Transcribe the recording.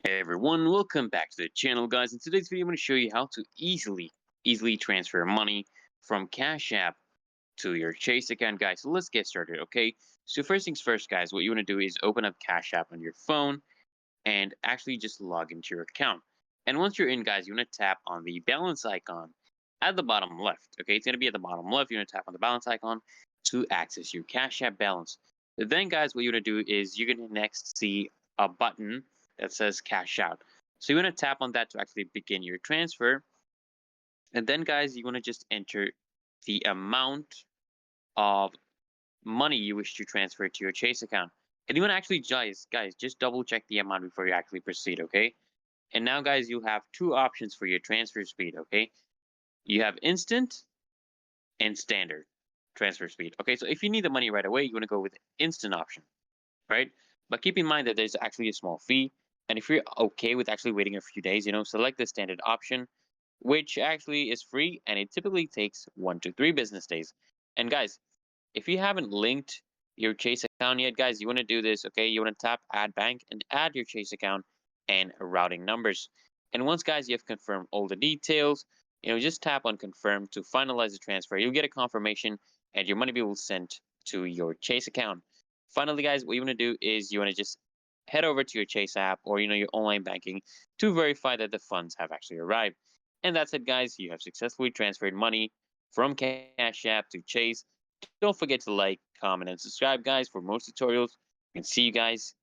Hey everyone, welcome back to the channel guys. In today's video I'm going to show you how to easily transfer money from Cash App to your Chase account guys. So let's get started, okay? So first things first guys, what you want to do is open up Cash App on your phone and actually just log into your account. And once you're in guys, you want to tap on the balance icon at the bottom left, okay? It's going to be at the bottom left. You want to tap on the balance icon to access your Cash App balance. Then guys, what you want to do is you're going to next see a button that says cash out. So you want to tap on that to actually begin your transfer. And then guys, you want to just enter the amount of money you wish to transfer to your Chase account. And you want to actually, guys, just double check the amount before you actually proceed, okay? And now guys, you have two options for your transfer speed, okay? You have instant and standard transfer speed. Okay, so if you need the money right away, you want to go with instant option, right? But keep in mind that there's actually a small fee. And if you're okay with actually waiting a few days, select the standard option, which actually is free and it typically takes 1 to 3 business days. And guys, if you haven't linked your Chase account yet, guys, you want to do this, okay? You want to tap add bank and add your Chase account and routing numbers. And once, guys, you have confirmed all the details, just tap on confirm to finalize the transfer. You'll get a confirmation and your money will be sent to your Chase account. Finally, guys, what you want to do is you want to just head over to your Chase app or your online banking to verify that the funds have actually arrived. And that's it, guys. You have successfully transferred money from Cash App to Chase. Don't forget to like, comment, and subscribe, guys, for more tutorials. And see you guys